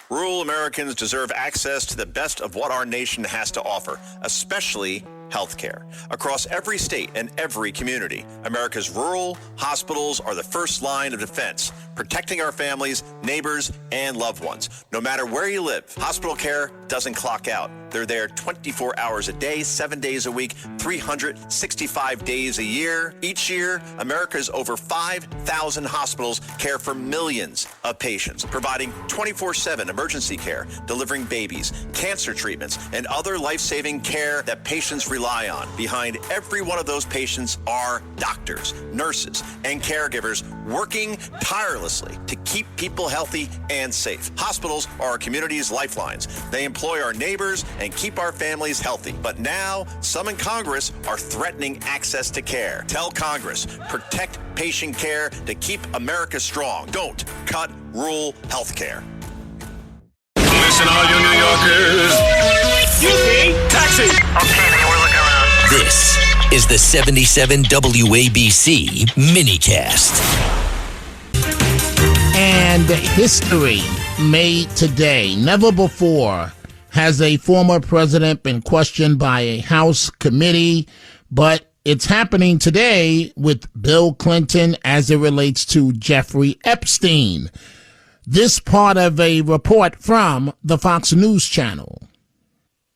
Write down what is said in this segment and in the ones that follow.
Rural Americans deserve access to the best of what our nation has to offer, especially health care. Across every state and every community, America's rural hospitals are the first line of defense, protecting our families, neighbors, and loved ones. No matter where you live, hospital care doesn't clock out. They're there 24 hours a day, 7 days a week, 365 days a year. Each year, America's over 5,000 hospitals care for millions of patients, providing 24/7 emergency care, delivering babies, cancer treatments, and other life-saving care that patients rely on. Behind every one of those patients are doctors, nurses, and caregivers working tirelessly to keep people healthy and safe. Hospitals are our community's lifelines. They employ our neighbors and keep our families healthy. But now, some in Congress are threatening access to care. Tell Congress, protect patient care to keep America strong. Don't cut rural health care. Listen, all you New Yorkers. You see? Taxi! Okay, we're looking around. This is the 77 WABC minicast. And history made today. Never before has a former president been questioned by a House committee, but it's happening today with Bill Clinton as it relates to Jeffrey Epstein. This part of a report from the Fox News Channel.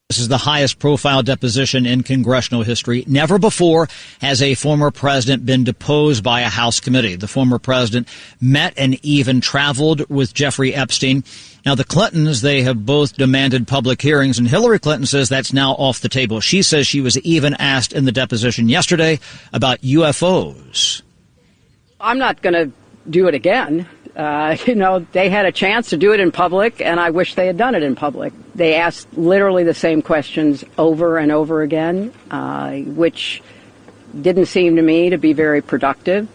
This is the highest profile deposition in congressional history. Never before has a former president been deposed by a House committee. The former president met and even traveled with Jeffrey Epstein. Now, the Clintons, they have both demanded public hearings, and Hillary Clinton says that's now off the table. She says she was even asked in the deposition yesterday about UFOs. I'm not going to do it again. They had a chance to do it in public, and I wish they had done it in public. They asked literally the same questions over and over again, which didn't seem to me to be very productive.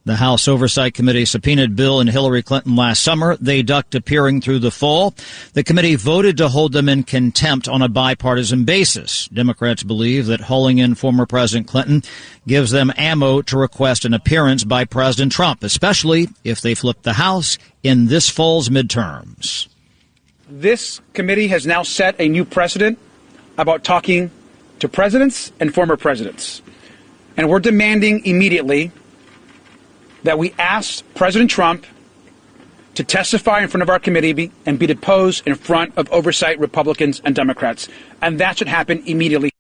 The House Oversight Committee subpoenaed Bill and Hillary Clinton last summer. They ducked appearing through the fall. The committee voted to hold them in contempt on a bipartisan basis. Democrats believe that hauling in former President Clinton gives them ammo to request an appearance by President Trump, especially if they flip the House in this fall's midterms. This committee has now set a new precedent about talking to presidents and former presidents. And we're demanding immediately that we ask President Trump to testify in front of our committee and be deposed in front of oversight Republicans and Democrats. And that should happen immediately.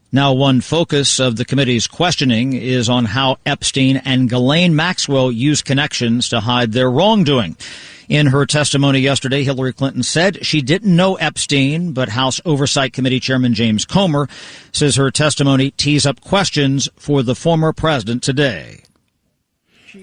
Now, one focus of the committee's questioning is on how Epstein and Ghislaine Maxwell used connections to hide their wrongdoing. In her testimony yesterday, Hillary Clinton said she didn't know Epstein, but House Oversight Committee Chairman James Comer says her testimony tees up questions for the former president today.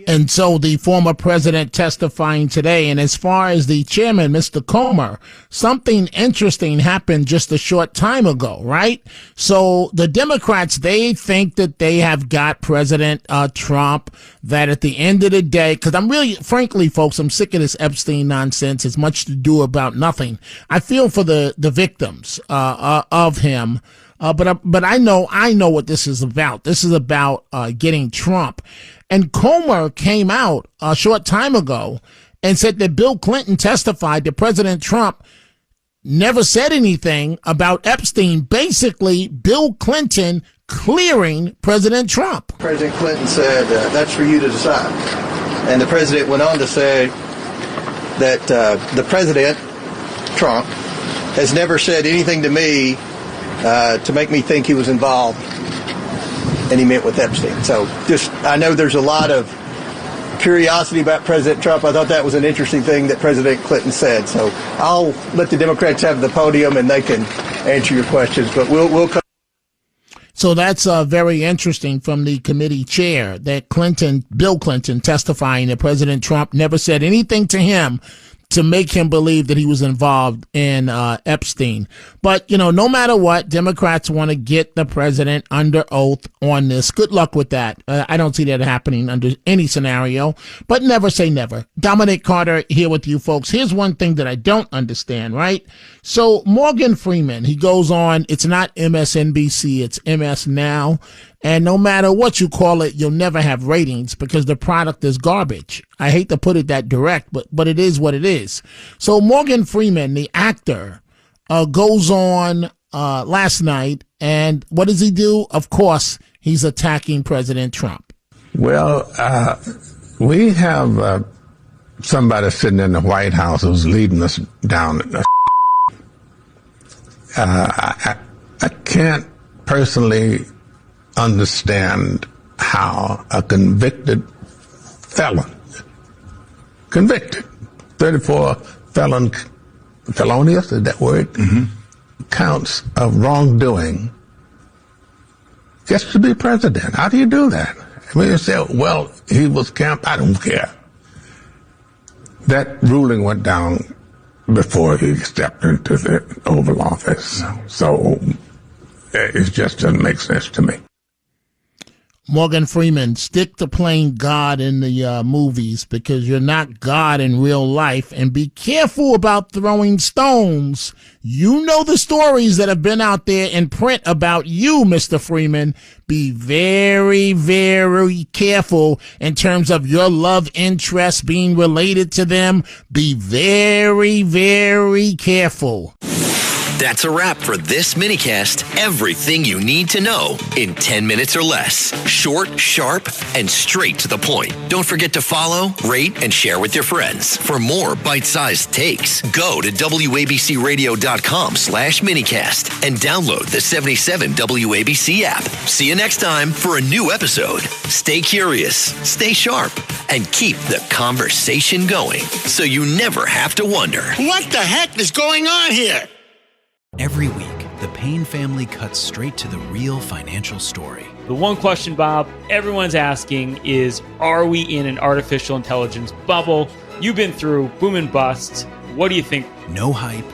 And so the former president testifying today, and as far as the chairman, Mr. Comer, something interesting happened just a short time ago, right? So the Democrats, they think that they have got President Trump, that at the end of the day, because I'm really, frankly, folks, I'm sick of this Epstein nonsense. It's much to do about nothing. I feel for the victims of him. But I know what this is about. This is about getting Trump. And Comer came out a short time ago and said that Bill Clinton testified that President Trump never said anything about Epstein. Basically, Bill Clinton clearing President Trump. President Clinton said, that's for you to decide. And the president went on to say that the president, Trump, has never said anything to me to make me think he was involved, and he met with Epstein. So I know there's a lot of curiosity about President Trump. I thought that was an interesting thing that President Clinton said. So I'll let the Democrats have the podium and they can answer your questions, but we'll come. So that's very interesting from the committee chair that Bill Clinton testifying that President Trump never said anything to him to make him believe that he was involved in Epstein. But, no matter what, Democrats want to get the president under oath on this. Good luck with that. I don't see that happening under any scenario, but never say never. Dominic Carter here with you folks. Here's one thing that I don't understand, right? So Morgan Freeman, he goes on, it's not MSNBC, it's MS Now. And no matter what you call it, you'll never have ratings because the product is garbage. I hate to put it that direct, but it is what it is. So Morgan Freeman, the actor, goes on last night, and what does he do? Of course, he's attacking President Trump. Well, we have somebody sitting in the White House who's leading us down the I can't personally understand how a convicted felon, 34 felonious, is that word? Counts of wrongdoing gets to be president. How do you do that? I mean, you say, well, he was I don't care. That ruling went down before he stepped into the Oval Office. So it just doesn't make sense to me. Morgan Freeman, stick to playing God in the movies because you're not God in real life, and be careful about throwing stones. You know the stories that have been out there in print about you, Mr. Freeman. Be very, very careful in terms of your love interest being related to them. Be very, very careful. That's a wrap for this minicast. Everything you need to know in 10 minutes or less. Short, sharp, and straight to the point. Don't forget to follow, rate, and share with your friends. For more bite-sized takes, go to WABCRadio.com/minicast and download the 77 WABC app. See you next time for a new episode. Stay curious, stay sharp, and keep the conversation going so you never have to wonder. What the heck is going on here? Every week, the Payne family cuts straight to the real financial story. The one question, Bob, everyone's asking is, are we in an artificial intelligence bubble? You've been through boom and bust. What do you think? No hype,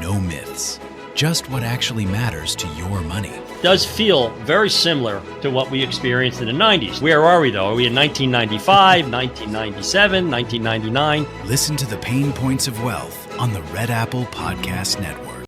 no myths. Just what actually matters to your money. Does feel very similar to what we experienced in the 90s. Where are we, though? Are we in 1995, 1997, 1999? Listen to the Pain Points of Wealth on the Red Apple Podcast Network.